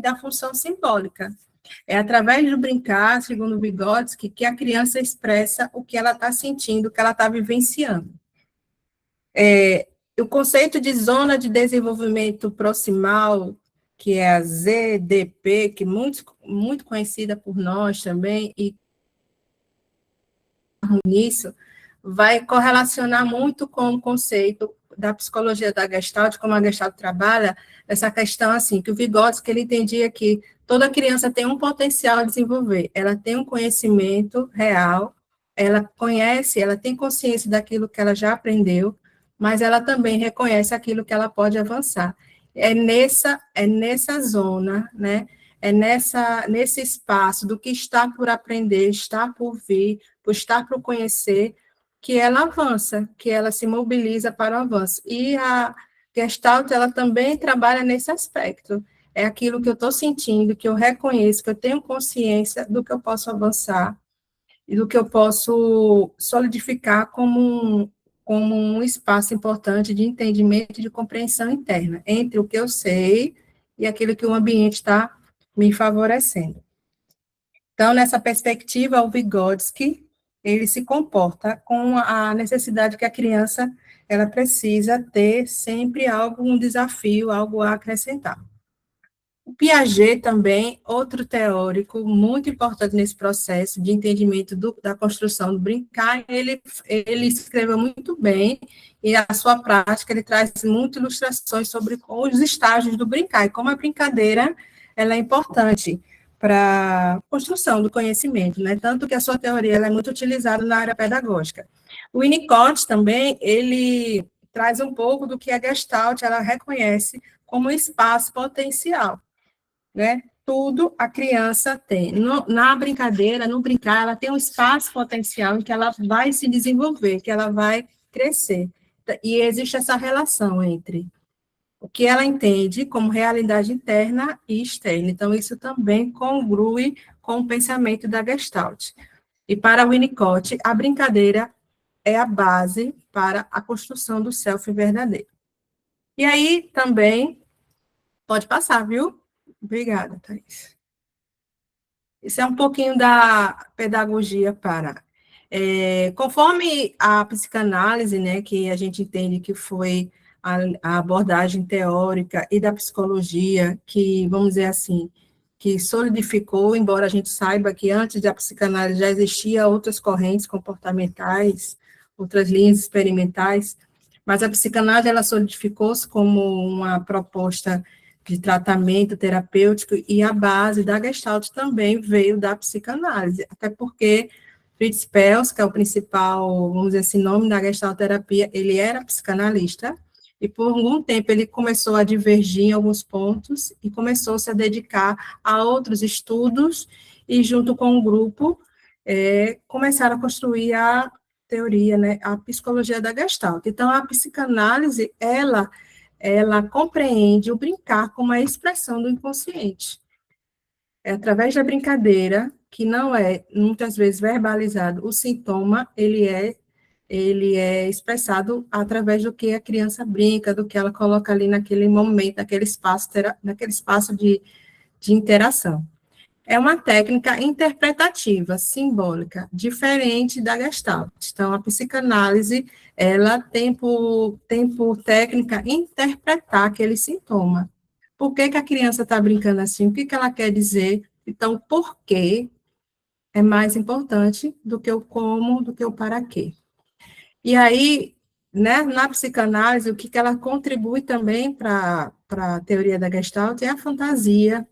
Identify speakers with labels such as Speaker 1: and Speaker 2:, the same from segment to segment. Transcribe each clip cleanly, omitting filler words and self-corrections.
Speaker 1: a função simbólica. É através do brincar, segundo Vygotsky, que a criança expressa o que ela está sentindo, o que ela está vivenciando. O conceito de zona de desenvolvimento proximal, que é a ZDP, que é muito conhecida por nós também, e nisso, vai correlacionar muito com o conceito da psicologia da Gestalt, como a Gestalt trabalha, essa questão assim, que o Vygotsky, ele entendia que toda criança tem um potencial a desenvolver, ela tem um conhecimento real, ela conhece, ela tem consciência daquilo que ela já aprendeu, mas ela também reconhece aquilo que ela pode avançar. É nessa zona, né? Nesse espaço do que está por aprender, está por vir, por estar por conhecer, que ela avança, que ela se mobiliza para o avanço. E a Gestalt, ela também trabalha nesse aspecto. É aquilo que eu estou sentindo, que eu reconheço, que eu tenho consciência do que eu posso avançar e do que eu posso solidificar como um espaço importante de entendimento e de compreensão interna, entre o que eu sei e aquilo que o ambiente está me favorecendo. Então, nessa perspectiva, o Vygotsky, ele se comporta com a necessidade que a criança, ela precisa ter sempre algo, um desafio, algo a acrescentar. O Piaget também, outro teórico muito importante nesse processo de entendimento da construção do brincar, ele escreveu muito bem, e a sua prática, ele traz muitas ilustrações sobre os estágios do brincar, e como a brincadeira ela é importante para a construção do conhecimento, né? Tanto que a sua teoria ela é muito utilizada na área pedagógica. O Winnicott também, ele traz um pouco do que a Gestalt ela reconhece como espaço potencial, né? Tudo a criança tem. Na brincadeira, no brincar, ela tem um espaço potencial em que ela vai se desenvolver, que ela vai crescer. E existe essa relação entre o que ela entende como realidade interna e externa. Então, isso também congrui com o pensamento da Gestalt. E para Winnicott, a brincadeira é a base para a construção do self verdadeiro. E aí, também, pode passar, viu? Obrigada, Thaís. Isso é um pouquinho da pedagogia para... conforme a psicanálise, né, que a gente entende que foi a abordagem teórica e da psicologia, que, vamos dizer assim, que solidificou, embora a gente saiba que antes da psicanálise já existia outras correntes comportamentais, outras linhas experimentais, mas a psicanálise, ela solidificou-se como uma proposta de tratamento terapêutico, e a base da Gestalt também veio da psicanálise, até porque Fritz Perls, que é o principal, vamos dizer assim, nome da Gestalt terapia, ele era psicanalista, e por algum tempo ele começou a divergir em alguns pontos, e começou -se a dedicar a outros estudos, e junto com um grupo, começaram a construir a teoria, né, a psicologia da Gestalt. Então, a psicanálise, ela compreende o brincar como a expressão do inconsciente. É através da brincadeira, que não é, muitas vezes, verbalizado, o sintoma, ele é expressado através do que a criança brinca, do que ela coloca ali naquele momento, naquele espaço de interação. É uma técnica interpretativa, simbólica, diferente da Gestalt. Então, a psicanálise, ela tem por técnica interpretar aquele sintoma. Por que a criança está brincando assim? O que ela quer dizer? Então, o porquê é mais importante do que o como, do que o para quê. E aí, né, na psicanálise, o que ela contribui também para a teoria da Gestalt é a fantasia,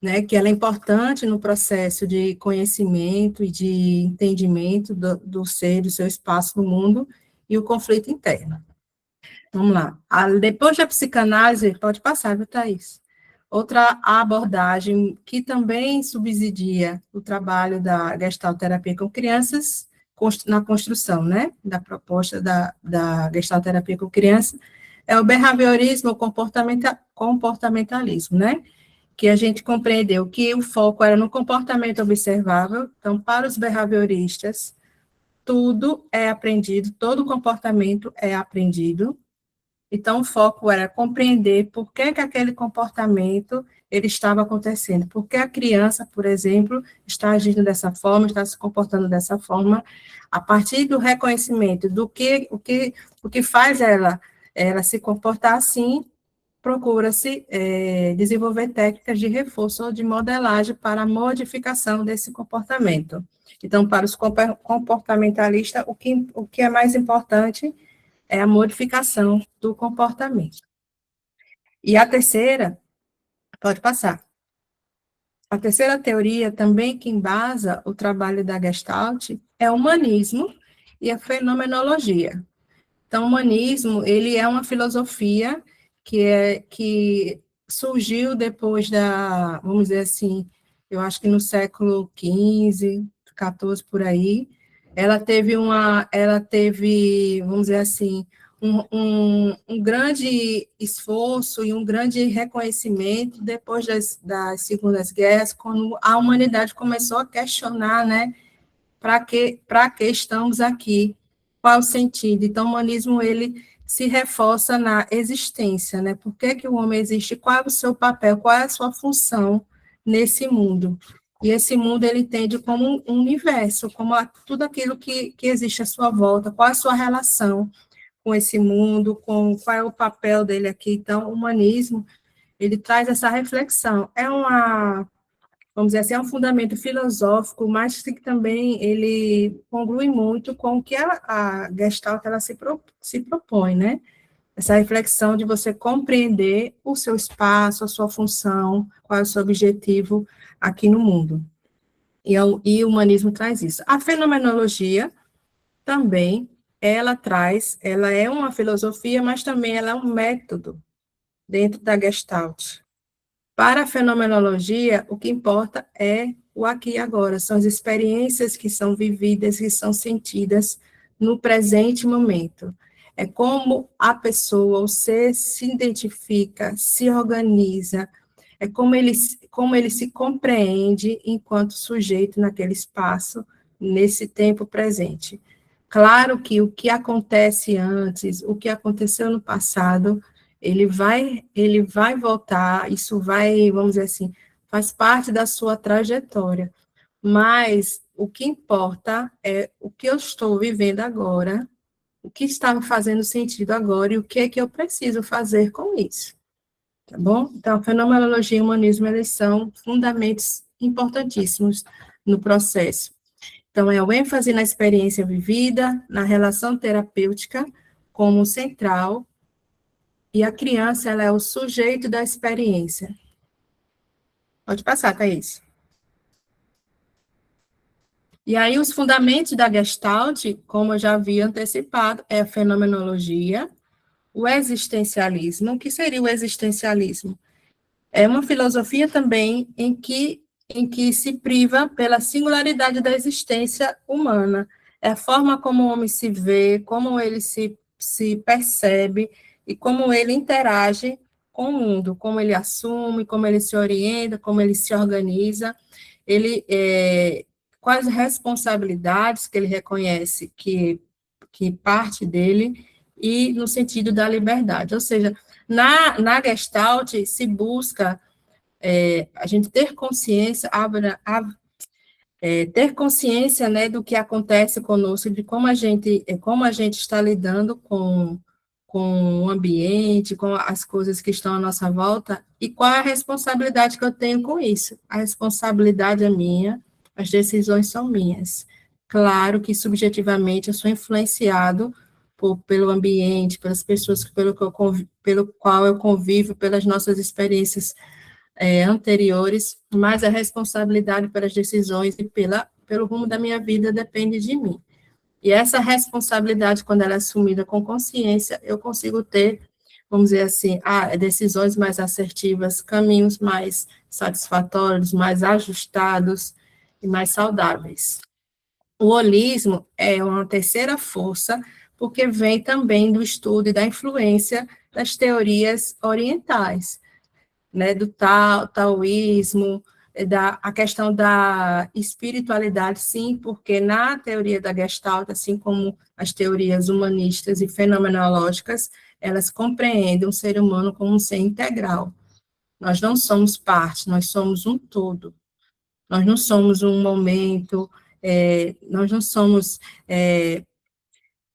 Speaker 1: né, que ela é importante no processo de conhecimento e de entendimento do ser, do seu espaço no mundo, e o conflito interno. Vamos lá. Depois da psicanálise, pode passar, viu, Thaís? Outra abordagem que também subsidia o trabalho da gestalterapia com crianças, na construção, né, da proposta da gestalterapia com crianças, é o behaviorismo, o comportamentalismo, né, que a gente compreendeu que o foco era no comportamento observável. Então, para os behavioristas, tudo é aprendido, todo comportamento é aprendido, Então, o foco era compreender por que aquele comportamento ele estava acontecendo, por que a criança, por exemplo, está agindo dessa forma, está se comportando dessa forma, a partir do reconhecimento do o que faz ela se comportar assim, procura-se desenvolver técnicas de reforço ou de modelagem para a modificação desse comportamento. Então, para os comportamentalistas, o que é mais importante é a modificação do comportamento. E a terceira, pode passar. A terceira teoria, também que embasa o trabalho da Gestalt, é o humanismo e a fenomenologia. Então, o humanismo, ele é uma filosofia que surgiu depois vamos dizer assim, eu acho que no século XV, XIV, por aí. Ela teve, vamos dizer assim, um grande esforço e um grande reconhecimento depois das Segundas Guerras, quando a humanidade começou a questionar, né, para que estamos aqui, qual o sentido. Então, o humanismo, ele se reforça na existência, né, por que o homem existe, qual é o seu papel, qual é a sua função nesse mundo. E esse mundo ele entende como um universo, como tudo aquilo que existe à sua volta, qual é a sua relação com esse mundo, com qual é o papel dele aqui. Então, o humanismo, ele traz essa reflexão. Vamos dizer assim, é um fundamento filosófico, mas que também ele congrui muito com o que a Gestalt ela se propõe, né? Essa reflexão de você compreender o seu espaço, a sua função, qual é o seu objetivo aqui no mundo. E o humanismo traz isso. A fenomenologia também ela é uma filosofia, mas também ela é um método dentro da Gestalt. Para a fenomenologia, o que importa é o aqui e agora, são as experiências que são vividas, que são sentidas no presente momento. É como a pessoa, o ser, se identifica, se organiza, é como ele se compreende enquanto sujeito naquele espaço, nesse tempo presente. Claro que o que acontece antes, o que aconteceu no passado, ele vai voltar, isso vai, vamos dizer assim, faz parte da sua trajetória. Mas o que importa é o que eu estou vivendo agora, o que está me fazendo sentido agora e o que é que eu preciso fazer com isso. Tá bom? Então, a fenomenologia e o humanismo, eles são fundamentos importantíssimos no processo. Então, é o ênfase na experiência vivida, na relação terapêutica como central, e a criança, ela é o sujeito da experiência. Pode passar, Thaís. E aí, os fundamentos da Gestalt, como eu já havia antecipado, é a fenomenologia, o existencialismo. O que seria o existencialismo? É uma filosofia também em que se priva pela singularidade da existência humana. É a forma como o homem se vê, como ele se percebe e como ele interage com o mundo, como ele assume, como ele se orienta, como ele se organiza, quais responsabilidades que ele reconhece que parte dele, e no sentido da liberdade. Ou seja, na Gestalt se busca a gente ter consciência, ter consciência, né, do que acontece conosco, de como a gente está lidando com o ambiente, com as coisas que estão à nossa volta, e qual é a responsabilidade que eu tenho com isso. A responsabilidade é minha, as decisões são minhas. Claro que, subjetivamente, eu sou influenciado pelo ambiente, pelas pessoas pelo qual eu convivo, pelas nossas experiências anteriores, mas a responsabilidade pelas decisões e pelo rumo da minha vida depende de mim. E essa responsabilidade, quando ela é assumida com consciência, eu consigo ter, vamos dizer assim, decisões mais assertivas, caminhos mais satisfatórios, mais ajustados e mais saudáveis. O holismo é uma terceira força, porque vem também do estudo e da influência das teorias orientais, né, do taoísmo, a questão da espiritualidade, sim, porque na teoria da Gestalt, assim como as teorias humanistas e fenomenológicas, elas compreendem o ser humano como um ser integral. Nós não somos parte, nós somos um todo. Nós não somos um momento, nós não somos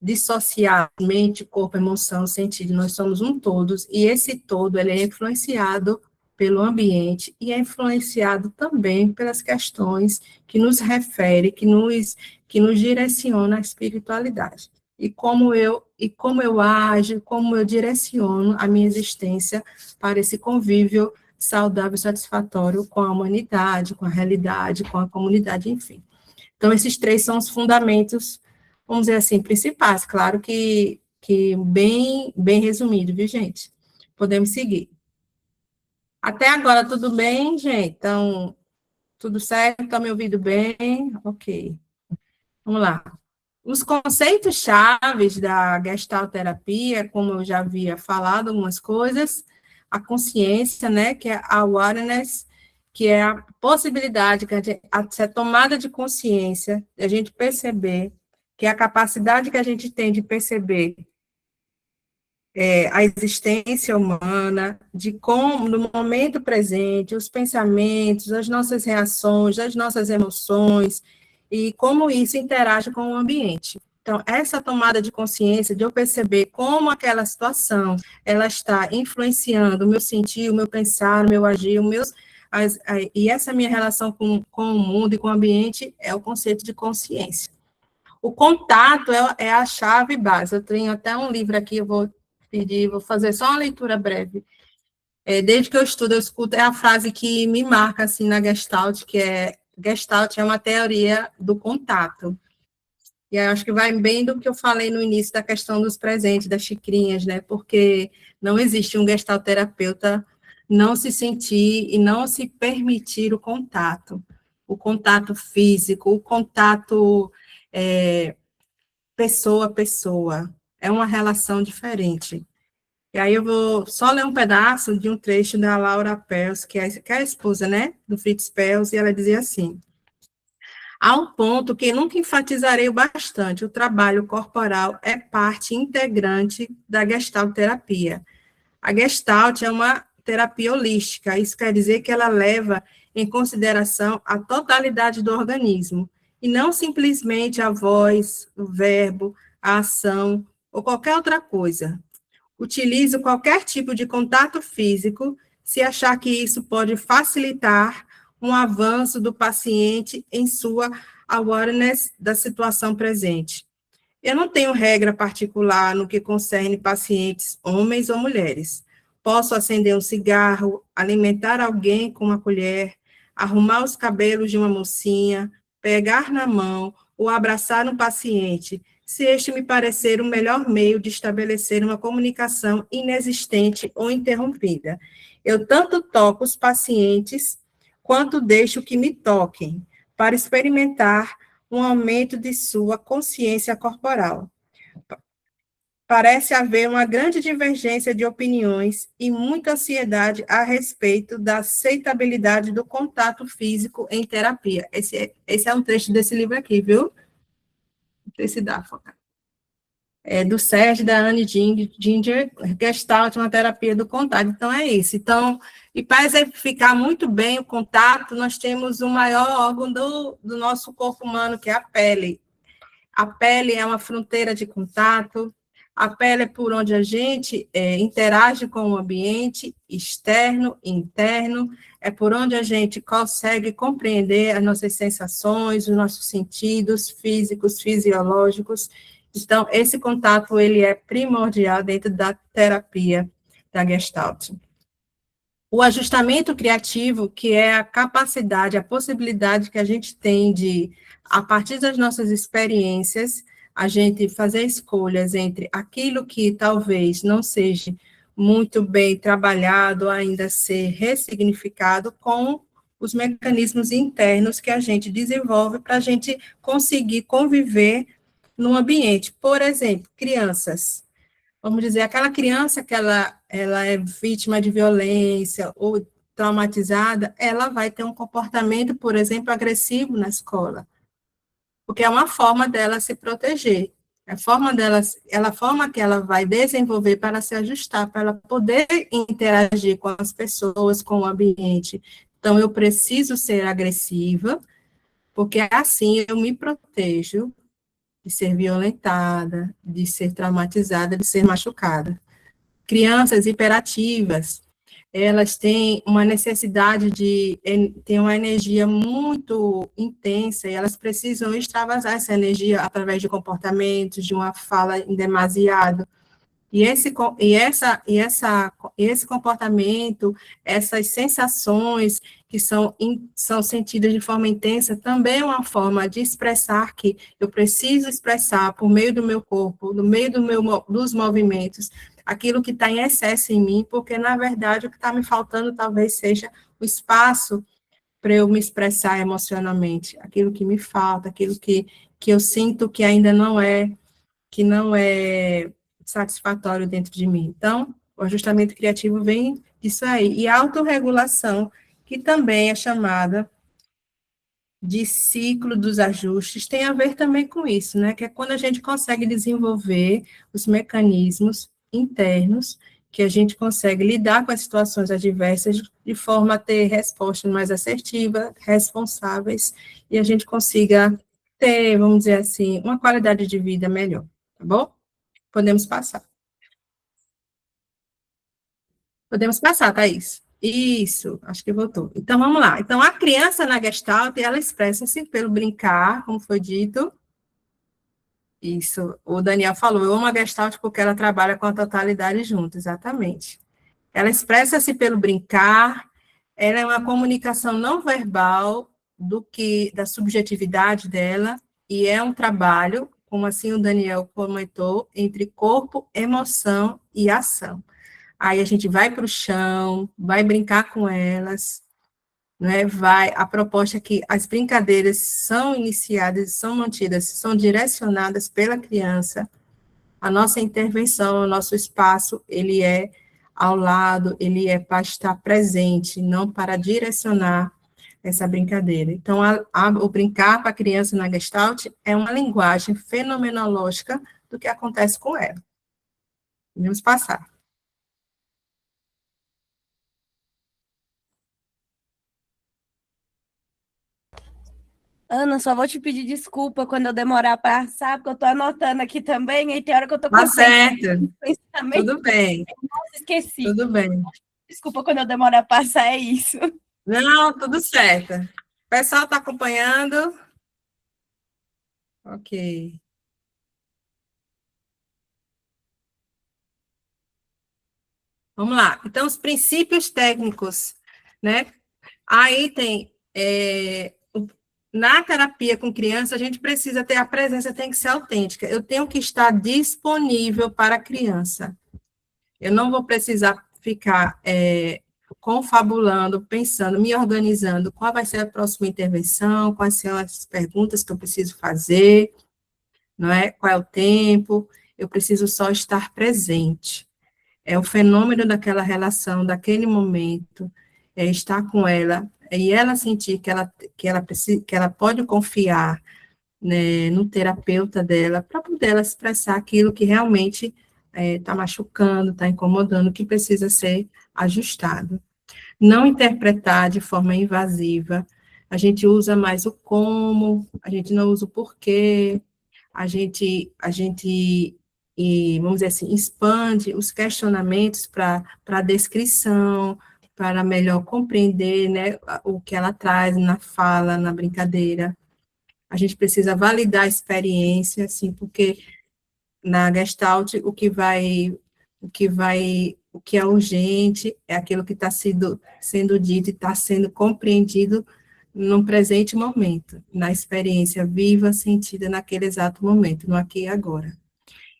Speaker 1: dissociar mente, corpo, emoção, sentido, nós somos um todos, e esse todo ele é influenciado pelo ambiente e é influenciado também pelas questões que nos refere, que nos direciona à espiritualidade. E como eu ajo, como eu direciono a minha existência para esse convívio saudável e satisfatório com a humanidade, com a realidade, com a comunidade, enfim. Então, esses três são os fundamentos, vamos dizer assim, principais. Claro que bem resumido, viu, gente? Podemos seguir. Até agora, tudo bem, gente? Então, tudo certo? Estão me ouvindo bem? Ok. Vamos lá. Os conceitos chaves da gestalterapia, como eu já havia falado algumas coisas, a consciência, né, que é a awareness, que é a possibilidade, a tomada de consciência, de a gente perceber, que é a capacidade que a gente tem de perceber a existência humana, de como, no momento presente, os pensamentos, as nossas reações, as nossas emoções, e como isso interage com o ambiente. Então, essa tomada de consciência, de eu perceber como aquela situação, ela está influenciando o meu sentir, o meu pensar, o meu agir, e essa minha relação com o mundo e com o ambiente é o conceito de consciência. O contato é a chave base. Eu tenho até um livro aqui, eu vou pedir, vou fazer só uma leitura breve. Desde que eu estudo, eu escuto, é a frase que me marca, assim, na Gestalt, Gestalt é uma teoria do contato. E eu acho que vai bem do que eu falei no início da questão dos presentes, das xicrinhas, né? Porque não existe um gestalterapeuta não se sentir e não se permitir o contato físico, o contato pessoa a pessoa. É uma relação diferente. E aí eu vou só ler um pedaço de um trecho da Laura Pels, que é a esposa, né, do Fritz Pels, e ela dizia assim: há um ponto que nunca enfatizarei bastante, o trabalho corporal é parte integrante da gestalterapia. A Gestalt é uma terapia holística, isso quer dizer que ela leva em consideração a totalidade do organismo, e não simplesmente a voz, o verbo, a ação, ou qualquer outra coisa. Utilizo qualquer tipo de contato físico se achar que isso pode facilitar um avanço do paciente em sua awareness da situação presente. Eu não tenho regra particular no que concerne pacientes, homens ou mulheres. Posso acender um cigarro, alimentar alguém com uma colher, arrumar os cabelos de uma mocinha, pegar na mão ou abraçar um paciente, se este me parecer o melhor meio de estabelecer uma comunicação inexistente ou interrompida. Eu tanto toco os pacientes, quanto deixo que me toquem, para experimentar um aumento de sua consciência corporal. Parece haver uma grande divergência de opiniões e muita ansiedade a respeito da aceitabilidade do contato físico em terapia. Esse é um trecho desse livro aqui, viu? Não sei se dá, focar. Do Sérgio, da Anne Ginger, Gestalt, uma terapia do contato. Então, é isso. Então, e para exemplificar muito bem o contato, nós temos o maior órgão do nosso corpo humano, que é a pele. A pele é uma fronteira de contato, a pele é por onde a gente interage com o ambiente externo e interno, é por onde a gente consegue compreender as nossas sensações, os nossos sentidos físicos, fisiológicos. Então, esse contato, ele é primordial dentro da terapia da Gestalt. O ajustamento criativo, que é a capacidade, a possibilidade que a gente tem de, a partir das nossas experiências, a gente fazer escolhas entre aquilo que talvez não seja muito bem trabalhado, ainda ser ressignificado, com os mecanismos internos que a gente desenvolve para a gente conseguir conviver no ambiente. Por exemplo, crianças. Vamos dizer, aquela criança que ela é vítima de violência, ou traumatizada, ela vai ter um comportamento, por exemplo, agressivo na escola, porque é uma forma dela se proteger. É a forma que ela vai desenvolver para se ajustar, para ela poder interagir com as pessoas, com o ambiente. Então, eu preciso ser agressiva, porque assim eu me protejo de ser violentada, de ser traumatizada, de ser machucada. Crianças hiperativas, elas têm uma necessidade de ter uma energia muito intensa e elas precisam extravasar essa energia através de comportamentos, de uma fala em demasiado. E esse comportamento, essas sensações que são sentidas de forma intensa, também é uma forma de expressar que eu preciso expressar por meio do meu corpo, no meio dos movimentos, aquilo que está em excesso em mim, porque, na verdade, o que está me faltando talvez seja o espaço para eu me expressar emocionalmente, aquilo que me falta, aquilo que eu sinto que não é satisfatório dentro de mim. Então, o ajustamento criativo vem disso aí. E a autorregulação, que também é chamada de ciclo dos ajustes, tem a ver também com isso, né? Que é quando a gente consegue desenvolver os mecanismos internos, que a gente consegue lidar com as situações adversas de forma a ter respostas mais assertivas, responsáveis, e a gente consiga ter, vamos dizer assim, uma qualidade de vida melhor, tá bom? Podemos passar. Podemos passar, Thaís. Isso, acho que voltou. Então, vamos lá. Então, a criança na Gestalt, ela expressa-se pelo brincar, como foi dito. Isso, o Daniel falou, eu amo a Gestalt porque ela trabalha com a totalidade junto, exatamente. Ela expressa-se pelo brincar, ela é uma comunicação não verbal da subjetividade dela, e é um trabalho, como assim o Daniel comentou, entre corpo, emoção e ação. Aí a gente vai para o chão, vai brincar com elas, né? A proposta é que as brincadeiras são iniciadas, são mantidas, são direcionadas pela criança. A nossa intervenção, o nosso espaço, ele é ao lado, ele é para estar presente, não para direcionar essa brincadeira. Então, o brincar para a criança na Gestalt é uma linguagem fenomenológica do que acontece com ela. Vamos passar.
Speaker 2: Ana, só vou te pedir desculpa quando eu demorar para passar, porque eu estou anotando aqui também, e tem hora que eu estou
Speaker 1: Tá
Speaker 2: com
Speaker 1: certo,
Speaker 2: pensamento,
Speaker 1: tudo bem,
Speaker 2: esqueci.
Speaker 1: tudo bem.
Speaker 2: Desculpa quando eu demorar a passar, é isso.
Speaker 1: Não, tudo certo. O pessoal está acompanhando? Ok. Vamos lá. Então, os princípios técnicos, né? Aí tem, na terapia com criança, a gente precisa ter a presença, tem que ser autêntica. Eu tenho que estar disponível para a criança. Eu não vou precisar ficar confabulando, pensando, me organizando, qual vai ser a próxima intervenção, quais são as perguntas que eu preciso fazer, não é? Qual é o tempo? Eu preciso só estar presente. É o fenômeno daquela relação, daquele momento, é estar com ela, e ela sentir que ela pode confiar, né, no terapeuta dela, para poder ela expressar aquilo que realmente está machucando, está incomodando, que precisa ser ajustado. Não interpretar de forma invasiva, a gente usa mais o como, a gente não usa o porquê, vamos dizer assim, expande os questionamentos para a descrição, para melhor compreender, né, o que ela traz na fala, na brincadeira. A gente precisa validar a experiência, assim, porque na Gestalt o que é urgente é aquilo que está sendo dito e está sendo compreendido no presente momento, na experiência viva, sentida naquele exato momento, no aqui e agora.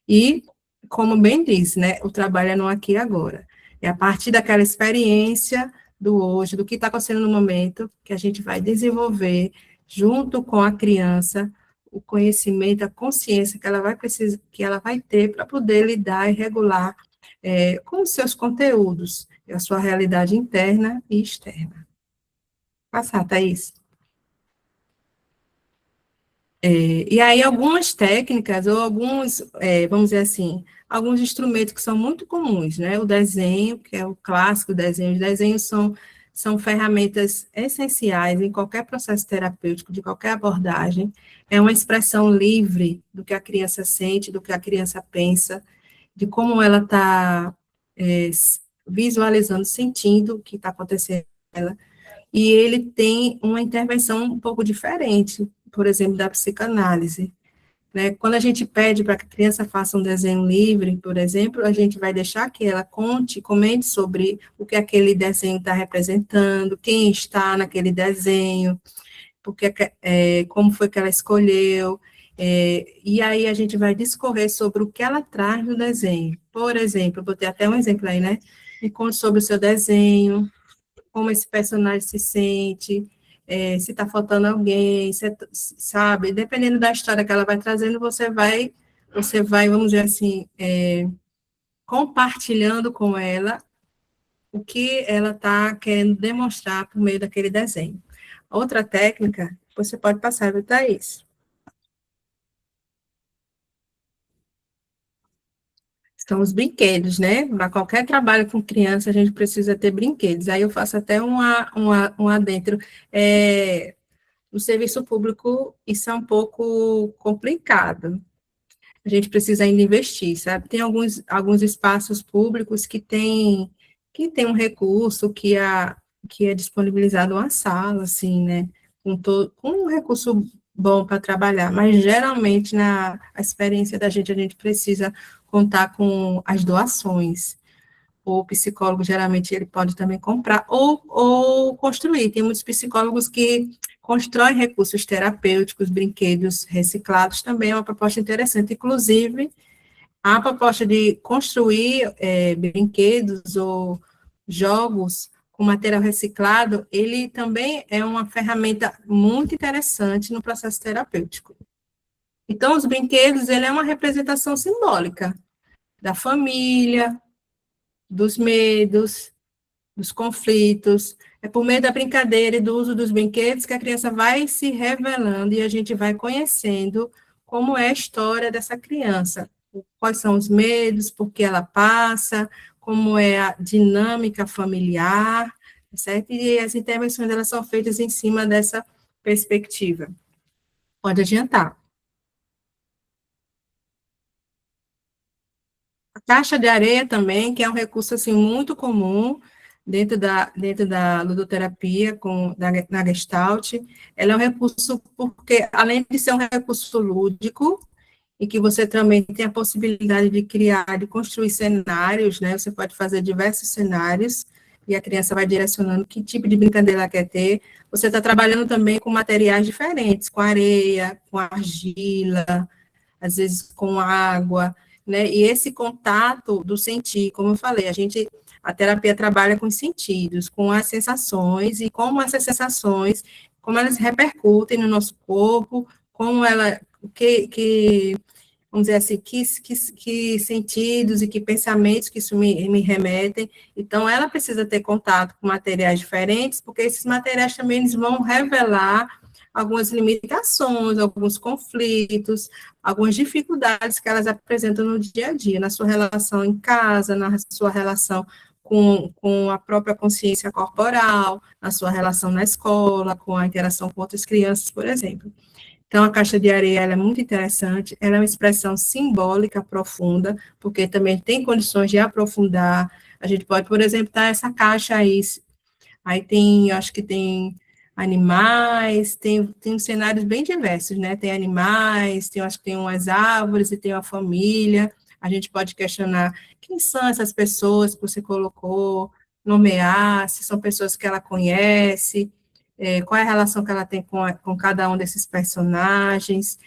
Speaker 1: E, como bem diz, né, o trabalho é no aqui e agora. É a partir daquela experiência do hoje, do que está acontecendo no momento, que a gente vai desenvolver, junto com a criança, o conhecimento, a consciência que ela vai precisar, que ela vai ter para poder lidar e regular com os seus conteúdos. a sua realidade interna e externa. Passar, Thaís. E aí, algumas técnicas, ou alguns, vamos dizer assim, alguns instrumentos que são muito comuns, né? O desenho, que é o clássico desenho. Os desenhos são ferramentas essenciais em qualquer processo terapêutico, de qualquer abordagem. É uma expressão livre do que a criança sente, do que a criança pensa, de como ela está visualizando, sentindo o que está acontecendo com ela. E ele tem uma intervenção um pouco diferente, por exemplo, da psicanálise. Né? Quando a gente pede para que a criança faça um desenho livre, por exemplo, a gente vai deixar que ela comente sobre o que aquele desenho está representando, quem está naquele desenho, porque, como foi que ela escolheu, e aí a gente vai discorrer sobre o que ela traz no desenho. Por exemplo, eu botei até um exemplo aí, né? Me conte sobre o seu desenho, como esse personagem se sente, se está faltando alguém, sabe? Dependendo da história que ela vai trazendo, você vai, vamos dizer assim, compartilhando com ela o que ela está querendo demonstrar por meio daquele desenho. Outra técnica, você pode passar, viu, Thaís? São os brinquedos, né? Para qualquer trabalho com criança, a gente precisa ter brinquedos. Aí eu faço até um adentro. No serviço público, isso é um pouco complicado. A gente precisa ainda investir, sabe? Tem alguns espaços públicos que tem um recurso que é disponibilizado uma sala, assim, né? Com um recurso bom para trabalhar, mas geralmente na a experiência da gente, a gente precisa contar com as doações. O psicólogo, geralmente, ele pode também comprar ou construir. Tem muitos psicólogos que constroem recursos terapêuticos, brinquedos reciclados, também é uma proposta interessante. Inclusive, a proposta de construir brinquedos ou jogos com material reciclado, ele também é uma ferramenta muito interessante no processo terapêutico. Então, os brinquedos, ele é uma representação simbólica da família, dos medos, dos conflitos. É por meio da brincadeira e do uso dos brinquedos que a criança vai se revelando e a gente vai conhecendo como é a história dessa criança, quais são os medos, por que ela passa, como é a dinâmica familiar, certo? E as intervenções elas são feitas em cima dessa perspectiva. Pode adiantar. A caixa de areia também, que é um recurso assim, muito comum dentro da ludoterapia, na Gestalt, ela é um recurso porque, além de ser um recurso lúdico, e que você também tem a possibilidade de criar, de construir cenários, né? Você pode fazer diversos cenários, e a criança vai direcionando que tipo de brincadeira ela quer ter. Você está trabalhando também com materiais diferentes, com areia, com argila, às vezes com água, né? E esse contato do sentir, como eu falei, a terapia trabalha com os sentidos, com as sensações, e como essas sensações, como elas repercutem no nosso corpo, como ela, vamos dizer assim, que sentidos e que pensamentos que isso me remetem. Então, ela precisa ter contato com materiais diferentes, porque esses materiais também eles vão revelar algumas limitações, alguns conflitos, algumas dificuldades que elas apresentam no dia a dia, na sua relação em casa, na sua relação com a própria consciência corporal, na sua relação na escola, com a interação com outras crianças, por exemplo. Então, a caixa de areia ela é muito interessante, ela é uma expressão simbólica profunda, porque também tem condições de aprofundar. A gente pode, por exemplo, dar essa caixa aí tem, acho que tem animais, tem cenários bem diversos, né? Tem animais, acho que tem umas árvores e tem uma família. A gente pode questionar quem são essas pessoas que você colocou, nomear, se são pessoas que ela conhece, qual é a relação que ela tem com cada um desses personagens,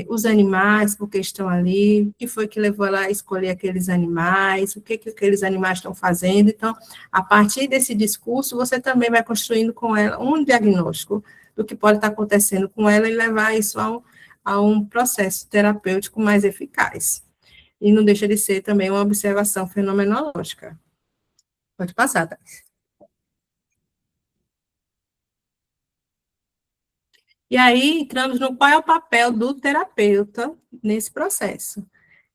Speaker 1: os animais, porque estão ali, o que foi que levou ela a escolher aqueles animais, o que aqueles animais estão fazendo. Então, a partir desse discurso, você também vai construindo com ela um diagnóstico do que pode estar acontecendo com ela e levar isso a um processo terapêutico mais eficaz. E não deixa de ser também uma observação fenomenológica. Pode passar, tá? E aí, entramos no qual é o papel do terapeuta nesse processo.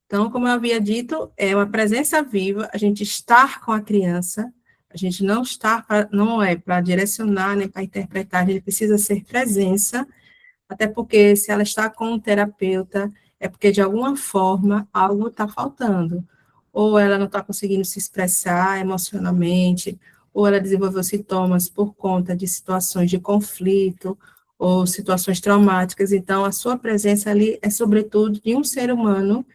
Speaker 1: Então, como eu havia dito, é uma presença viva, a gente estar com a criança, a gente não está, não é para direcionar, nem para interpretar, a gente precisa ser presença, até porque se ela está com um terapeuta, é porque de alguma forma algo está faltando. Ou ela não está conseguindo se expressar emocionalmente, ou ela desenvolveu sintomas por conta de situações de conflito, ou situações traumáticas. Então, a sua presença ali é, sobretudo, de um ser humano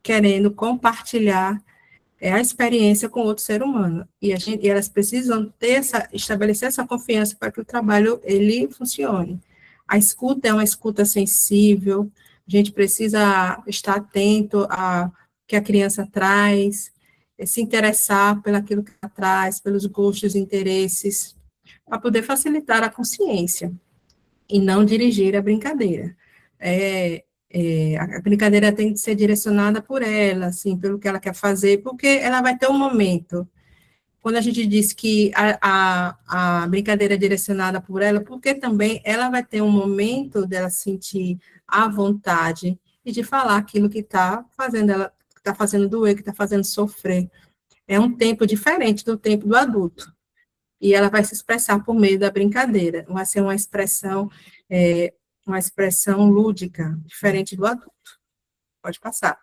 Speaker 1: querendo compartilhar a experiência com outro ser humano. E elas precisam estabelecer essa confiança para que o trabalho ele funcione. A escuta é uma escuta sensível, a gente precisa estar atento a que a criança traz, se interessar pelaquilo que ela traz, pelos gostos e interesses, para poder facilitar a consciência e não dirigir a brincadeira. A brincadeira tem que ser direcionada por ela, assim, pelo que ela quer fazer, porque ela vai ter um momento. Quando a gente diz que a brincadeira é direcionada por ela, porque também ela vai ter um momento dela sentir a vontade e de falar aquilo que está fazendo ela, que está fazendo doer, que está fazendo sofrer. É um tempo diferente do tempo do adulto. E ela vai se expressar por meio da brincadeira. Vai ser uma expressão lúdica, diferente do adulto. Pode passar.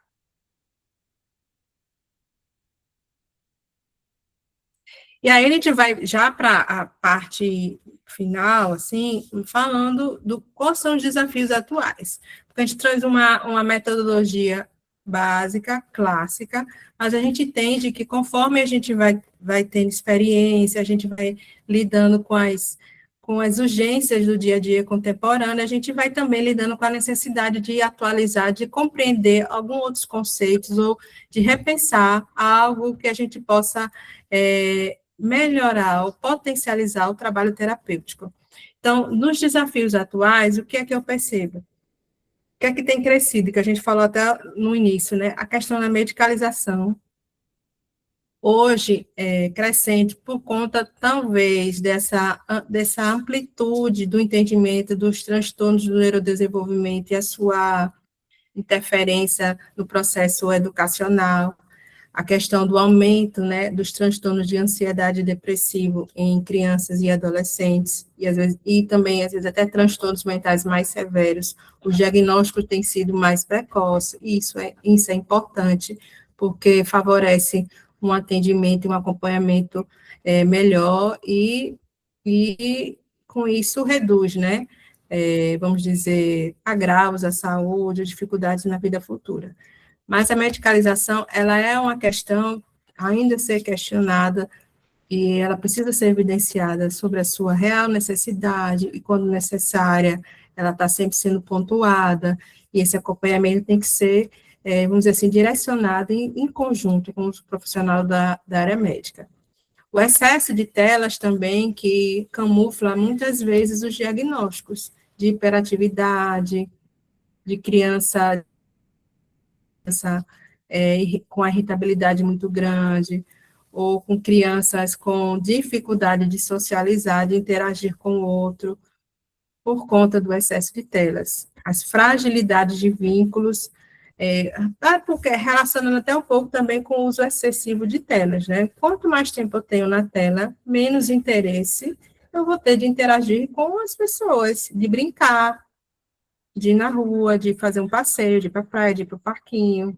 Speaker 1: E aí a gente vai já para a parte final, assim, falando do quais são os desafios atuais. Porque a gente traz uma metodologia básica, clássica, mas a gente entende que conforme a gente vai tendo experiência, a gente vai lidando com as urgências do dia a dia contemporâneo, a gente vai também lidando com a necessidade de atualizar, de compreender alguns outros conceitos, ou de repensar algo que a gente possa melhorar ou potencializar o trabalho terapêutico. Então, nos desafios atuais, o que é que eu percebo? O que é que tem crescido, que a gente falou até no início, né? A questão da medicalização, hoje é crescente por conta, talvez, dessa amplitude do entendimento dos transtornos do neurodesenvolvimento e a sua interferência no processo educacional, a questão do aumento, né, dos transtornos de ansiedade depressivo em crianças e adolescentes, às vezes, e também, às vezes, até transtornos mentais mais severos. O diagnóstico tem sido mais precoce, e isso é importante, porque favorece um atendimento e um acompanhamento melhor, e com isso reduz, né, vamos dizer, agravos à saúde, dificuldades na vida futura. Mas a medicalização, ela é uma questão ainda a ser questionada e ela precisa ser evidenciada sobre a sua real necessidade e, quando necessária, ela está sempre sendo pontuada e esse acompanhamento tem que ser, vamos dizer assim, direcionado em conjunto com os profissionais da área médica. O excesso de telas também que camufla muitas vezes os diagnósticos de hiperatividade, de criança com a irritabilidade muito grande, ou com crianças com dificuldade de socializar, de interagir com o outro, por conta do excesso de telas. As fragilidades de vínculos, porque relacionando até um pouco também com o uso excessivo de telas, né? Quanto mais tempo eu tenho na tela, menos interesse eu vou ter de interagir com as pessoas, de brincar, de ir na rua, de fazer um passeio, de ir para a praia, de ir para o parquinho,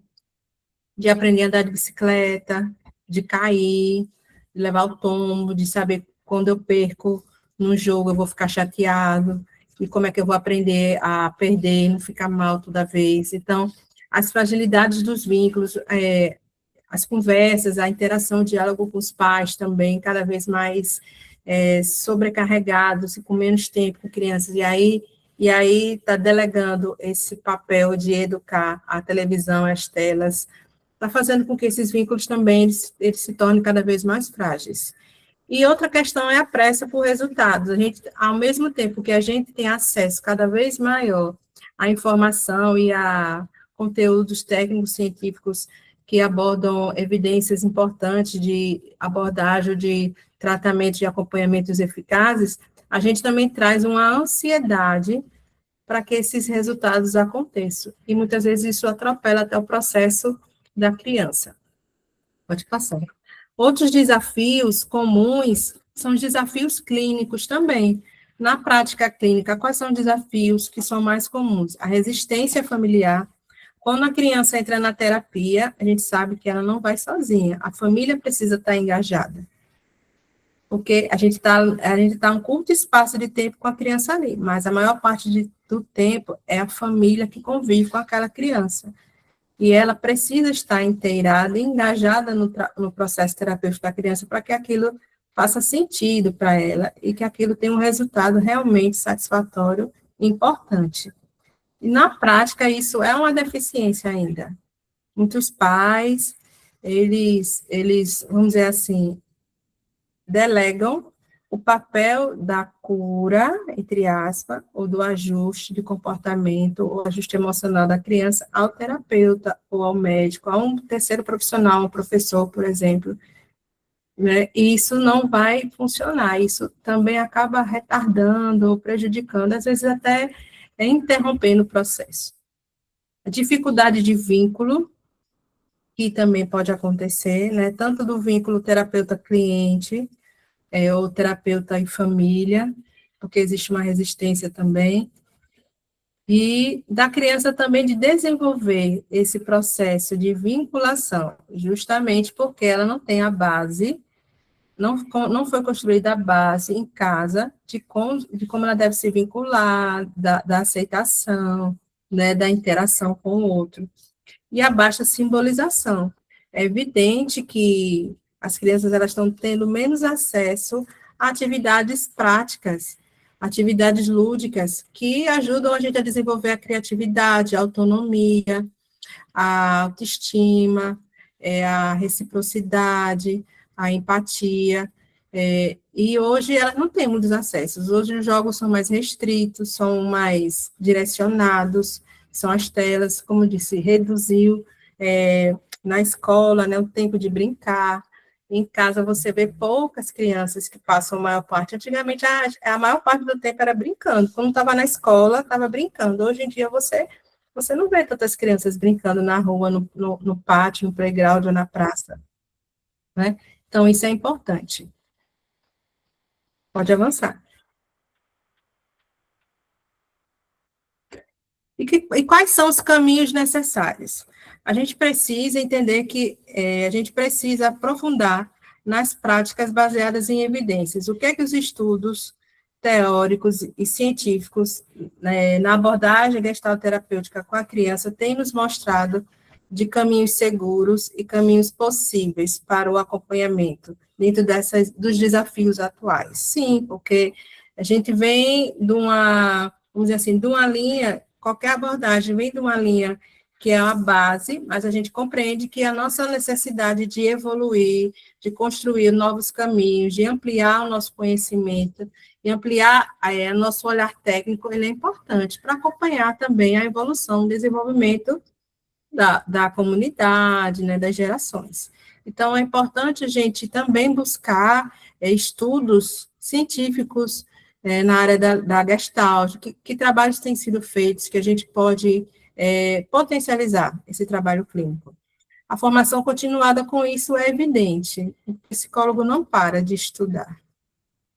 Speaker 1: de aprender a andar de bicicleta, de cair, de levar o tombo, de saber quando eu perco num jogo eu vou ficar chateado, e como é que eu vou aprender a perder e não ficar mal toda vez. Então, as fragilidades dos vínculos, as conversas, a interação, o diálogo com os pais também, cada vez mais sobrecarregados e com menos tempo com crianças, e aí está delegando esse papel de educar a televisão, as telas, está fazendo com que esses vínculos também eles se tornem cada vez mais frágeis. E outra questão é a pressa por resultados. A gente, ao mesmo tempo que a gente tem acesso cada vez maior à informação e a conteúdos técnicos científicos que abordam evidências importantes de abordagem de tratamento e acompanhamentos eficazes, a gente também traz uma ansiedade para que esses resultados aconteçam. E muitas vezes isso atropela até o processo da criança. Pode passar. Outros desafios comuns são os desafios clínicos também. Na prática clínica, quais são os desafios que são mais comuns? A resistência familiar. Quando a criança entra na terapia, a gente sabe que ela não vai sozinha. A família precisa estar engajada. Porque a gente tá um curto espaço de tempo com a criança ali, mas a maior parte do tempo é a família que convive com aquela criança. E ela precisa estar inteirada, engajada no processo terapêutico da criança para que aquilo faça sentido para ela e que aquilo tenha um resultado realmente satisfatório e importante. E na prática, isso é uma deficiência ainda. Muitos pais, eles vamos dizer assim, delegam o papel da cura, entre aspas, ou do ajuste de comportamento, ou ajuste emocional da criança ao terapeuta, ou ao médico, a um terceiro profissional, um professor, por exemplo. Né? E isso não vai funcionar, isso também acaba retardando ou prejudicando, às vezes até interrompendo o processo. A dificuldade de vínculo, que também pode acontecer, né? Tanto do vínculo terapeuta-cliente, ou terapeuta e família, porque existe uma resistência também, e da criança também de desenvolver esse processo de vinculação, justamente porque ela não tem a base, não foi construída a base em casa de como ela deve se vincular, da aceitação, né, da interação com o outro. E a baixa simbolização. É evidente que as crianças elas estão tendo menos acesso a atividades práticas, atividades lúdicas, que ajudam a gente a desenvolver a criatividade, a autonomia, a autoestima, a reciprocidade, a empatia. E hoje elas não têm muitos acessos. Hoje os jogos são mais restritos, são mais direcionados, são as telas, como disse, reduziu na escola, né, o tempo de brincar. Em casa você vê poucas crianças que passam a maior parte. Antigamente a maior parte do tempo era brincando. Quando estava na escola, estava brincando. Hoje em dia você não vê tantas crianças brincando na rua, no pátio, no playground ou na praça. Né? Então, isso é importante. Pode avançar. E quais são os caminhos necessários? A gente precisa entender que a gente precisa aprofundar nas práticas baseadas em evidências. O que é que os estudos teóricos e científicos, né, na abordagem gestalterapêutica com a criança têm nos mostrado de caminhos seguros e caminhos possíveis para o acompanhamento dentro dos desafios atuais? Sim, porque a gente vem de uma, vamos dizer assim, de uma linha, qualquer abordagem vem de uma linha que é a base, mas a gente compreende que a nossa necessidade de evoluir, de construir novos caminhos, de ampliar o nosso conhecimento, e ampliar nosso olhar técnico, ele é importante para acompanhar também a evolução, o desenvolvimento da comunidade, né, das gerações. Então, é importante a gente também buscar estudos científicos na área da Gestalt, que trabalhos têm sido feitos, que a gente pode potencializar esse trabalho clínico. A formação continuada com isso é evidente. O psicólogo não para de estudar.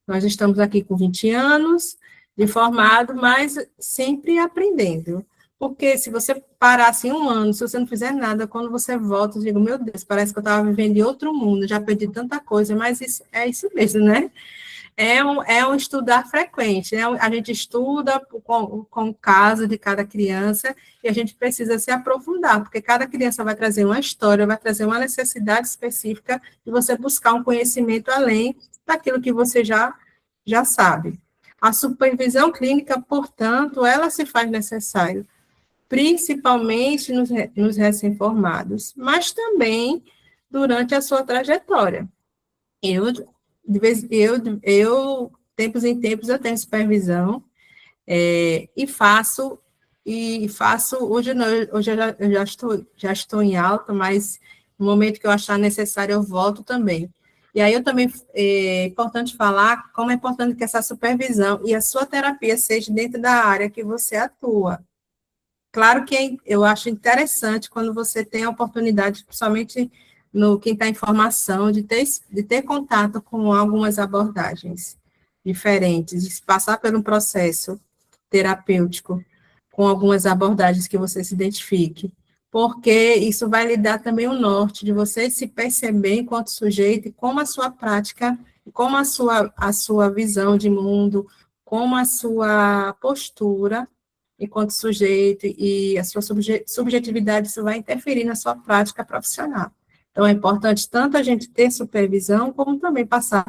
Speaker 1: Nós estamos aqui com 20 anos de formado, mas sempre aprendendo. Porque se você parar assim um ano, se você não fizer nada, quando você volta, eu digo, meu Deus, parece que eu estava vivendo em outro mundo, já perdi tanta coisa, mas é isso mesmo, né? É um estudar frequente, né? A gente estuda com o caso de cada criança e a gente precisa se aprofundar, porque cada criança vai trazer uma história, vai trazer uma necessidade específica de você buscar um conhecimento além daquilo que você já sabe. A supervisão clínica, portanto, ela se faz necessária, principalmente nos recém-formados, mas também durante a sua trajetória. Tempos em tempos, eu tenho supervisão e faço, hoje eu já estou em alta, mas No momento que eu achar necessário, eu volto também. E aí eu também, é importante falar como é importante que essa supervisão e a sua terapia seja dentro da área que você atua. Claro que eu acho interessante quando você tem a oportunidade, principalmente no quem está em formação, de ter contato com algumas abordagens diferentes, de passar por um processo terapêutico com algumas abordagens que você se identifique, porque isso vai lhe dar também o norte de você se perceber enquanto sujeito e como a sua prática, como a sua visão de mundo, como a sua postura enquanto sujeito e a sua subjetividade, isso vai interferir na sua prática profissional. Então, é importante tanto a gente ter supervisão, como também passar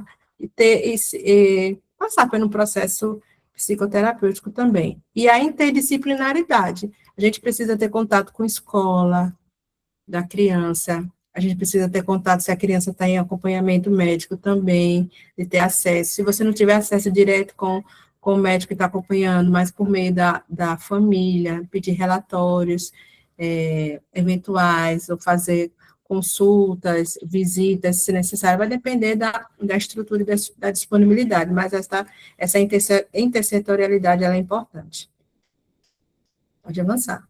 Speaker 1: passar por um processo psicoterapêutico também. E a interdisciplinaridade. A gente precisa ter contato com a escola da criança, a gente precisa ter contato se a criança está em acompanhamento médico também, de ter acesso. Se você não tiver acesso direto com o médico que está acompanhando, mas por meio da família, pedir relatórios eventuais, ou fazer consultas, visitas, se necessário, vai depender da estrutura e da disponibilidade, mas essa intersetorialidade ela é importante. Pode avançar.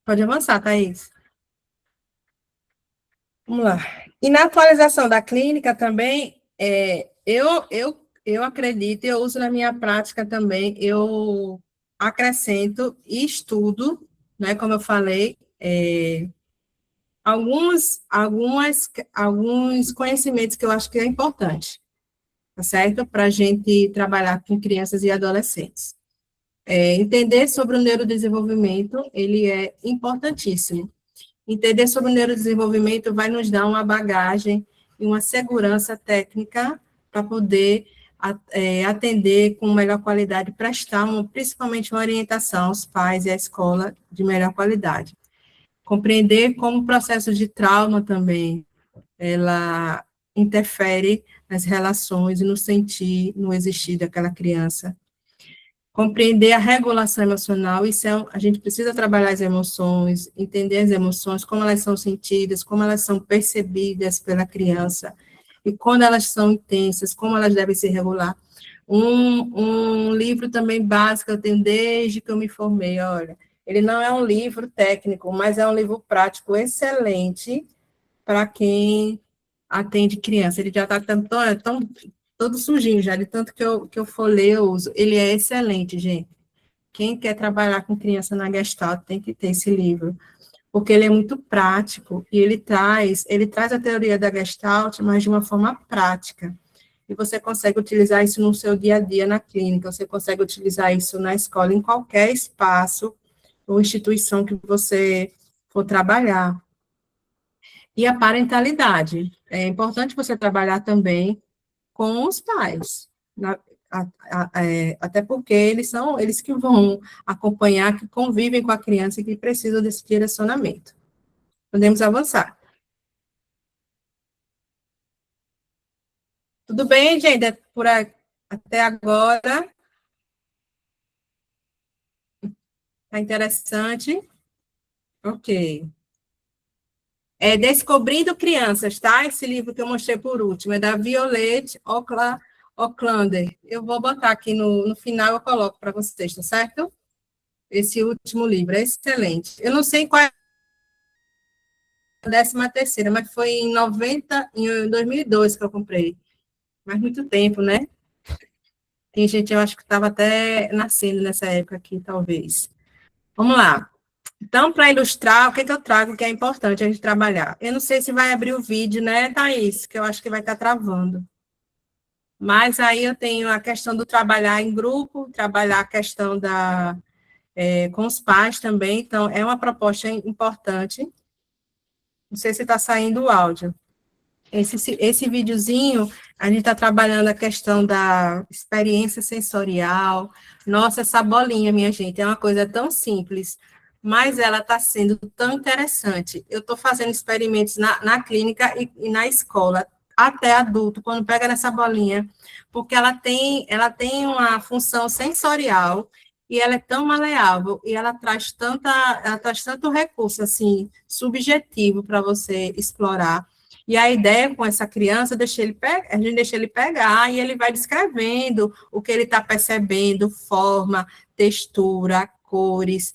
Speaker 1: Pode avançar, Thaís. Vamos lá. E na atualização da clínica também, eu acredito, eu uso na minha prática também, eu acrescento e estudo, né, como eu falei, alguns conhecimentos que eu acho que é importante, tá certo? Para a gente trabalhar com crianças e adolescentes. Entender sobre o neurodesenvolvimento, ele é importantíssimo. Entender sobre o neurodesenvolvimento vai nos dar uma bagagem e uma segurança técnica para poder atender com melhor qualidade, prestar principalmente uma orientação aos pais e à escola de melhor qualidade. Compreender como o processo de trauma também, ela interfere nas relações e no sentir, no existir daquela criança. Compreender a regulação emocional, a gente precisa trabalhar as emoções, entender as emoções, como elas são sentidas, como elas são percebidas pela criança, e quando elas são intensas, como elas devem se regular. Um livro também básico, eu tenho desde que eu me formei, olha, ele não é um livro técnico, mas é um livro prático excelente para quem atende criança. Ele já está tão todo sujinho já, de tanto que eu for ler, eu uso. Ele é excelente, gente. Quem quer trabalhar com criança na Gestalt tem que ter esse livro, porque ele é muito prático, e ele traz a teoria da Gestalt, mas de uma forma prática. E você consegue utilizar isso no seu dia a dia na clínica, você consegue utilizar isso na escola, em qualquer espaço ou instituição que você for trabalhar. E a parentalidade. É importante você trabalhar também com os pais, até porque eles são eles que vão acompanhar, que convivem com a criança e que precisam desse direcionamento. Podemos avançar. Tudo bem, gente? Até agora? Está interessante? Ok. Descobrindo Crianças, tá? Esse livro que eu mostrei por último, é da Violette Oclander. Eu vou botar aqui no final, eu coloco para vocês, tá certo? Esse último livro é excelente. Eu não sei qual é a 13ª, mas foi em 2002 que eu comprei. Faz muito tempo, né? Tem gente, eu acho que estava até nascendo nessa época aqui, talvez. Vamos lá. Então, para ilustrar, o que eu trago que é importante a gente trabalhar? Eu não sei se vai abrir o vídeo, né, Thaís? Que eu acho que vai estar travando. Mas aí eu tenho a questão do trabalhar em grupo, trabalhar a questão com os pais também. Então, é uma proposta importante. Não sei se está saindo o áudio. Esse videozinho, a gente está trabalhando a questão da experiência sensorial. Nossa, essa bolinha, minha gente, é uma coisa tão simples, mas ela está sendo tão interessante. Eu estou fazendo experimentos na clínica e na escola, até adulto, quando pega nessa bolinha, porque ela tem uma função sensorial e ela é tão maleável, e ela traz tanto recurso, assim, subjetivo para você explorar. E a ideia com essa criança, a gente deixa ele pegar, e ele vai descrevendo o que ele está percebendo, forma, textura, cores,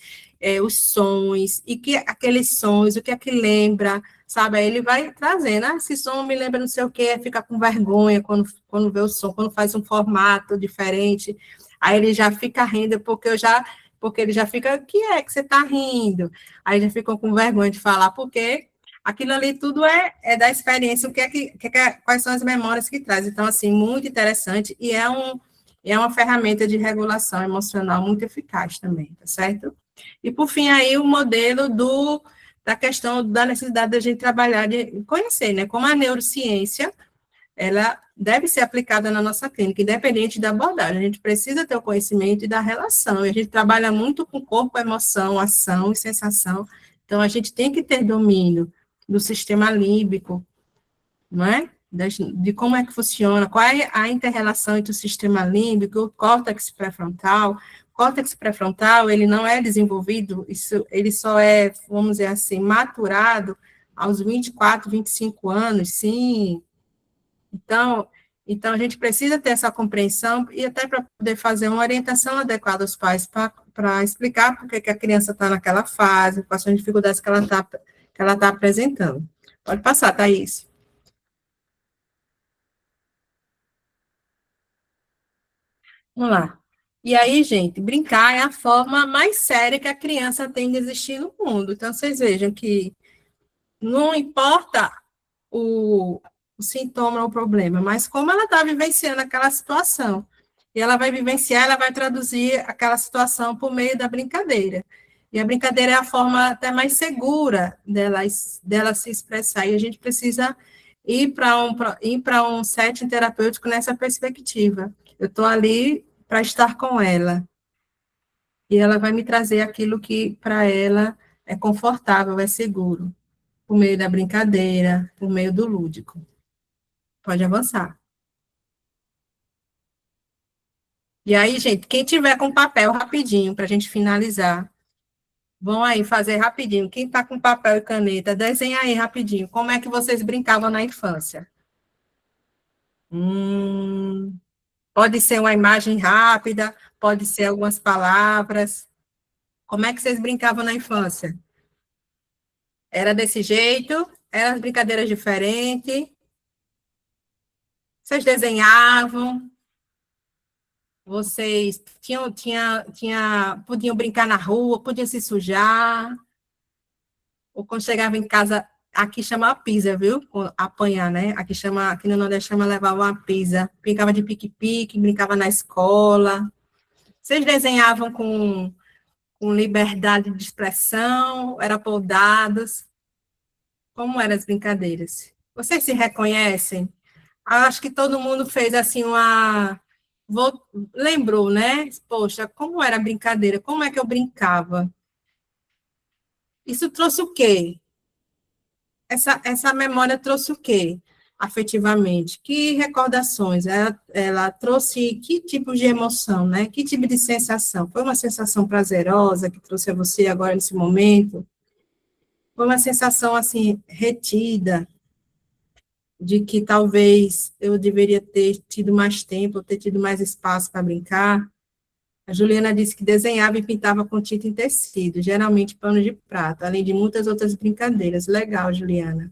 Speaker 1: os sons, e que aqueles sons, o que é que lembra, sabe? Aí ele vai trazendo, esse som me lembra não sei o quê, fica com vergonha quando vê o som, quando faz um formato diferente, aí ele já fica rindo, porque ele já fica, o que é que você está rindo? Aí já ficam com vergonha de falar, porque aquilo ali tudo é da experiência, quais são as memórias que traz. Então, assim, muito interessante, e é uma ferramenta de regulação emocional muito eficaz também, tá certo? E, por fim, aí o modelo da questão da necessidade da gente trabalhar, de conhecer, né, como a neurociência, ela deve ser aplicada na nossa clínica, independente da abordagem. A gente precisa ter o conhecimento e da relação, e a gente trabalha muito com corpo, emoção, ação e sensação, então a gente tem que ter domínio do sistema límbico, não é? De como é que funciona, qual é a inter-relação entre o sistema límbico e o córtex pré-frontal. O córtex pré-frontal, ele não é desenvolvido, ele só é, vamos dizer assim, maturado aos 24, 25 anos, sim. Então, a gente precisa ter essa compreensão e até para poder fazer uma orientação adequada aos pais, para explicar por que a criança está naquela fase, quais são as dificuldades que ela tá apresentando. Pode passar, Thaís. Vamos lá. E aí, gente, brincar é a forma mais séria que a criança tem de existir no mundo. Então, vocês vejam que não importa o, o sintoma ou o problema, mas como ela está vivenciando aquela situação. E ela vai vivenciar, ela vai traduzir aquela situação por meio da brincadeira. E a brincadeira é a forma até mais segura dela se expressar. E a gente precisa ir para um setting terapêutico nessa perspectiva. Eu estou ali para estar com ela. E ela vai me trazer aquilo que para ela é confortável, é seguro, por meio da brincadeira, por meio do lúdico. Pode avançar. E aí, gente, quem tiver com papel rapidinho, para a gente finalizar, vão aí fazer rapidinho. Quem está com papel e caneta, desenha aí rapidinho. Como é que vocês brincavam na infância? Pode ser uma imagem rápida, pode ser algumas palavras. Como é que vocês brincavam na infância? Era desse jeito? Eram brincadeiras diferentes? Vocês desenhavam? Vocês podiam brincar na rua, podiam se sujar? Ou quando chegava em casa, aqui chama pisa, viu? Apanhar, né? Aqui no Nordeste chama levar uma pisa. Brincava de pique-pique, brincava na escola. Vocês desenhavam com liberdade de expressão, eram podados. Como eram as brincadeiras? Vocês se reconhecem? Acho que todo mundo fez assim lembrou, né? Poxa, como era a brincadeira? Como é que eu brincava? Isso trouxe o quê? Essa memória trouxe o quê? Afetivamente? Que recordações? Ela trouxe que tipo de emoção, né? Que tipo de sensação? Foi uma sensação prazerosa que trouxe a você agora nesse momento? Foi uma sensação, assim, retida, de que talvez eu deveria ter tido mais tempo, ter tido mais espaço para brincar? A Juliana disse que desenhava e pintava com tinta em tecido, geralmente pano de prata, além de muitas outras brincadeiras. Legal, Juliana.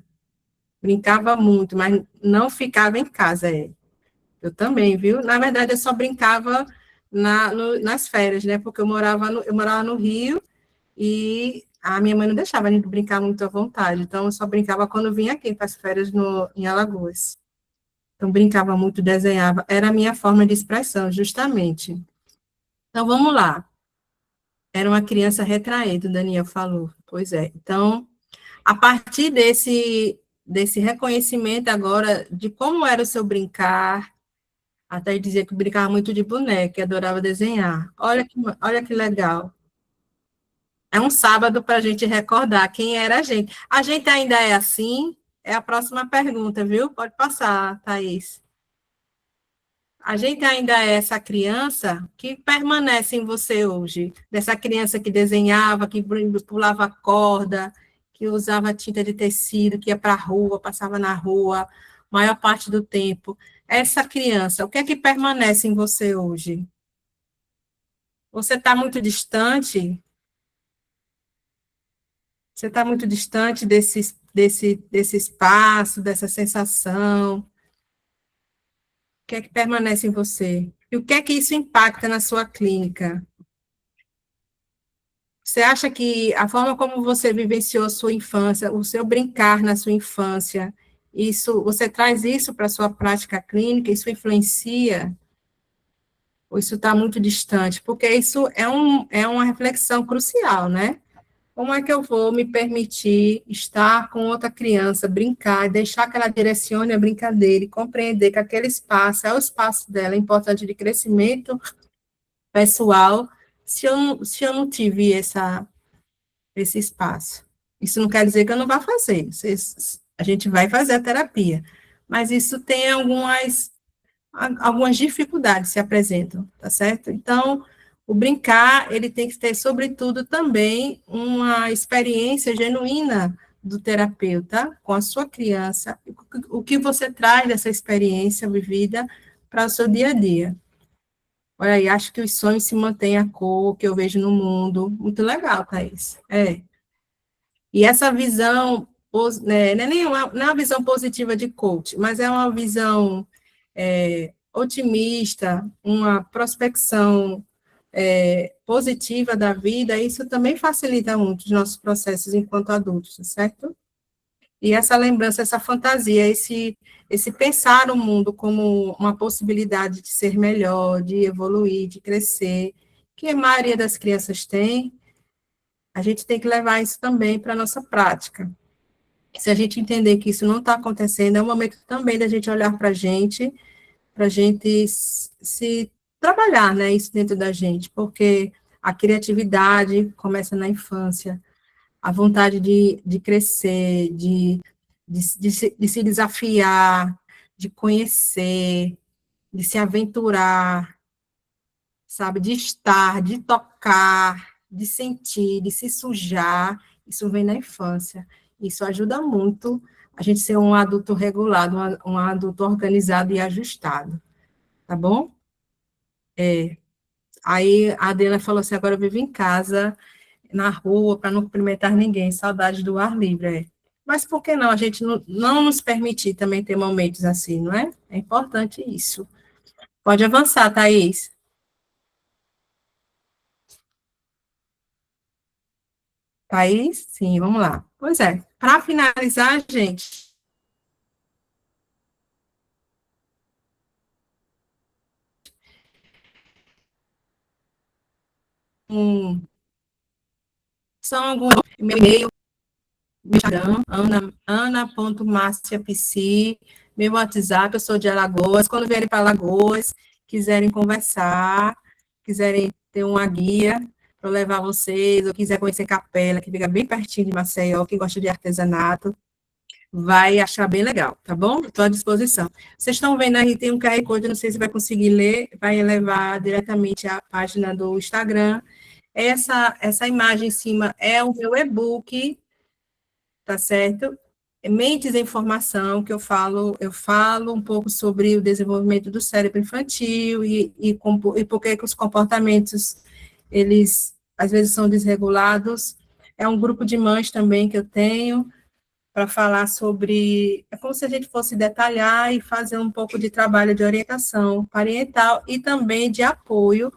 Speaker 1: Brincava muito, mas não ficava em casa. Eu também, viu? Na verdade, eu só brincava nas férias, né? Porque eu morava no Rio e a minha mãe não deixava a gente brincar muito à vontade. Então, eu só brincava quando vinha aqui para as férias em Alagoas. Então, brincava muito, desenhava. Era a minha forma de expressão, justamente. Então, vamos lá. Era uma criança retraída, o Daniel falou. Pois é. Então, a partir desse reconhecimento agora de como era o seu brincar, até dizer que brincava muito de boneca, adorava desenhar. Olha que legal. É um sábado para a gente recordar quem era a gente. A gente ainda é assim? É a próxima pergunta, viu? Pode passar, Thaís. A gente ainda é essa criança que permanece em você hoje, dessa criança que desenhava, que pulava corda, que usava tinta de tecido, que ia para a rua, passava na rua, maior parte do tempo. Essa criança, o que é que permanece em você hoje? Você está muito distante? Você está muito distante desse espaço, dessa sensação? O que é que permanece em você? E o que é que isso impacta na sua clínica? Você acha que a forma como você vivenciou a sua infância, o seu brincar na sua infância, isso, você traz isso para a sua prática clínica, isso influencia? Ou isso está muito distante? Porque isso é uma reflexão crucial, né? Como é que eu vou me permitir estar com outra criança, brincar, deixar que ela direcione a brincadeira e compreender que aquele espaço é o espaço dela, é importante de crescimento pessoal, se eu não tive esse espaço? Isso não quer dizer que eu não vá fazer, a gente vai fazer a terapia, mas isso tem algumas dificuldades se apresentam, tá certo? Então, o brincar, ele tem que ter, sobretudo, também uma experiência genuína do terapeuta com a sua criança, o que você traz dessa experiência vivida para o seu dia a dia. Olha aí, acho que os sonhos se mantêm a cor que eu vejo no mundo. Muito legal, Thaís. É. E essa visão, né, não é uma visão positiva de coach, mas é uma visão otimista, uma prospecção positiva da vida, isso também facilita muito os nossos processos enquanto adultos, certo? E essa lembrança, essa fantasia, esse pensar o mundo como uma possibilidade de ser melhor, de evoluir, de crescer, que a maioria das crianças tem, a gente tem que levar isso também para a nossa prática. Se a gente entender que isso não está acontecendo, é um momento também da gente olhar para a gente se trabalhar, né, isso dentro da gente, porque a criatividade começa na infância, a vontade de crescer, de se desafiar, de conhecer, de se aventurar, sabe, de estar, de tocar, de sentir, de se sujar, isso vem na infância. Isso ajuda muito a gente ser um adulto regulado, um adulto organizado e ajustado, tá bom? Aí a Adriana falou assim, agora eu vivo em casa, na rua, para não cumprimentar ninguém, saudade do ar livre, Mas por que não a gente não nos permitir também ter momentos assim, não é? É importante isso. Pode avançar, Thaís. Thaís, sim, vamos lá. Pois é, para finalizar, gente, são alguns, meu e-mail, meu Instagram, ana.marciapsi, meu WhatsApp, eu sou de Alagoas, quando vierem para Alagoas, quiserem conversar, quiserem ter uma guia para levar vocês, ou quiser conhecer Capela, que fica bem pertinho de Maceió, quem gosta de artesanato, vai achar bem legal, tá bom? Estou à disposição. Vocês estão vendo aí, tem um QR Code, não sei se vai conseguir ler, vai levar diretamente à página do Instagram. Essa imagem em cima é o meu e-book, tá certo? Mentes em Formação, que eu falo um pouco sobre o desenvolvimento do cérebro infantil e por que os comportamentos, eles, às vezes, são desregulados. É um grupo de mães também que eu tenho, para falar sobre, é como se a gente fosse detalhar e fazer um pouco de trabalho de orientação parental e também de apoio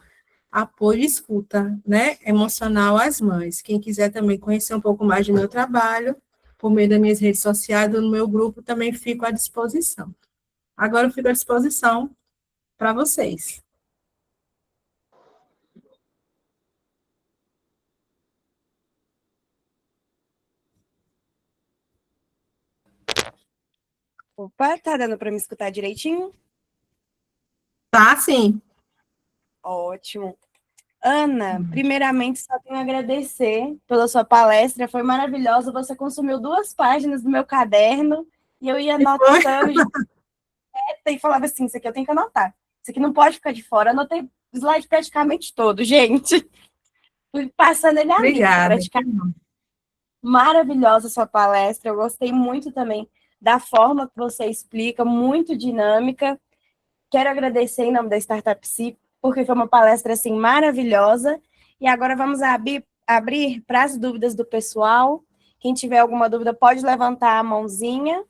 Speaker 1: e escuta, né, emocional às mães. Quem quiser também conhecer um pouco mais do meu trabalho, por meio das minhas redes sociais, do meu grupo, também fico à disposição. Agora eu fico à disposição para vocês.
Speaker 2: Opa, tá dando para me escutar direitinho?
Speaker 1: Tá, sim.
Speaker 2: Ótimo. Ana, primeiramente só tenho a agradecer pela sua palestra, foi maravilhosa. Você consumiu 2 páginas do meu caderno e eu ia anotando e falava assim: isso aqui eu tenho que anotar. Isso aqui não pode ficar de fora. Eu anotei o slide praticamente todo, gente. Fui passando ele a lista,
Speaker 1: Obrigada.
Speaker 2: praticamente. Maravilhosa a sua palestra. Eu gostei muito também da forma que você explica, muito dinâmica. Quero agradecer em nome da Startup Psi, porque foi uma palestra assim maravilhosa. E agora vamos abrir para as dúvidas do pessoal. Quem tiver alguma dúvida pode levantar a mãozinha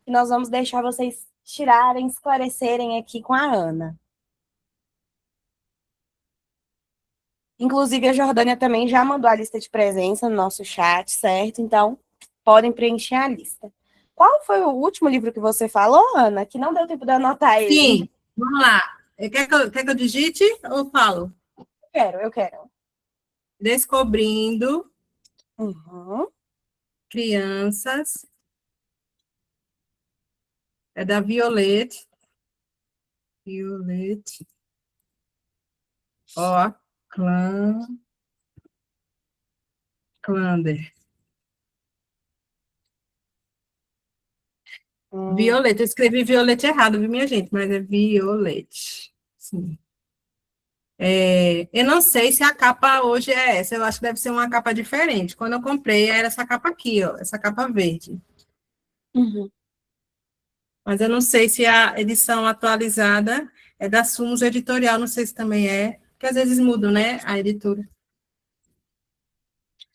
Speaker 2: e nós vamos deixar vocês tirarem, esclarecerem aqui com a Ana. Inclusive, a Jordânia também já mandou a lista de presença no nosso chat, certo? Então, podem preencher a lista. Qual foi o último livro que você falou, Ana? Que não deu tempo de anotar ele.
Speaker 1: Sim, vamos lá. Quer que eu digite ou falo?
Speaker 2: Eu quero.
Speaker 1: Descobrindo
Speaker 2: Uhum.
Speaker 1: Crianças. É da Violette. Ó, Clander. Violeta, eu escrevi Violeta errado, viu, minha gente? Mas é Violette. Sim. Eu não sei se a capa hoje é essa, eu acho que deve ser uma capa diferente. Quando eu comprei, era essa capa aqui, ó, essa capa verde.
Speaker 2: Uhum.
Speaker 1: Mas eu não sei se a edição atualizada é da Sumos Editorial, não sei se também é, porque às vezes mudam, né, a editora.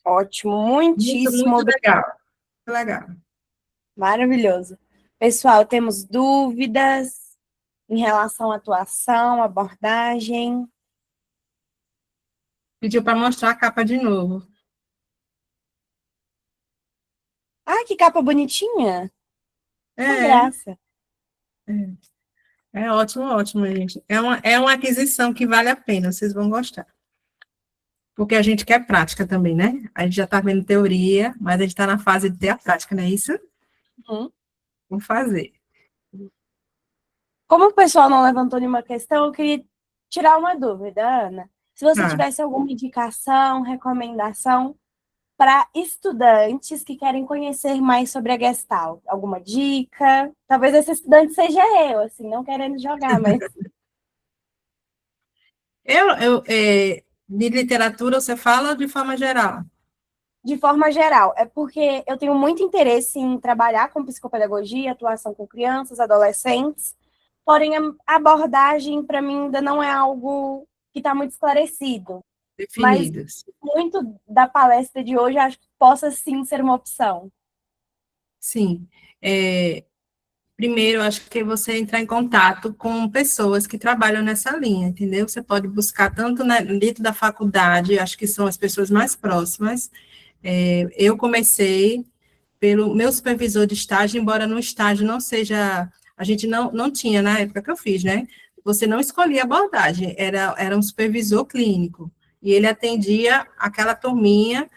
Speaker 2: Ótimo, muitíssimo
Speaker 1: Muito legal, muito legal.
Speaker 2: Maravilhoso. Pessoal, temos dúvidas em relação à atuação, abordagem?
Speaker 1: Pediu para mostrar a capa de novo.
Speaker 2: Ah, que capa bonitinha! Que
Speaker 1: É,
Speaker 2: graça.
Speaker 1: é ótimo, ótimo, gente. É uma aquisição que vale a pena, vocês vão gostar. Porque a gente quer prática também, né? A gente já está vendo teoria, mas a gente está na fase de ter a prática, não é isso?
Speaker 2: Uhum.
Speaker 1: Vamos fazer.
Speaker 2: Como o pessoal não levantou nenhuma questão, eu queria tirar uma dúvida, Ana. Se você tivesse alguma indicação, recomendação para estudantes que querem conhecer mais sobre a Gestalt, alguma dica? Talvez esse estudante seja eu, assim, não querendo jogar, mas...
Speaker 1: De literatura, você fala de forma geral?
Speaker 2: De forma geral, é porque eu tenho muito interesse em trabalhar com psicopedagogia, atuação com crianças, adolescentes, porém a abordagem, para mim, ainda não é algo que está muito esclarecido.
Speaker 1: Definidos.
Speaker 2: Mas muito da palestra de hoje acho que possa, sim, ser uma opção.
Speaker 1: Sim. Primeiro, acho que você entrar em contato com pessoas que trabalham nessa linha, entendeu? Você pode buscar tanto dentro da faculdade, acho que são as pessoas mais próximas. Eu comecei pelo meu supervisor de estágio, embora no estágio não seja, a gente não tinha na época que eu fiz, né? Você não escolhia abordagem, era um supervisor clínico, e ele atendia aquela turminha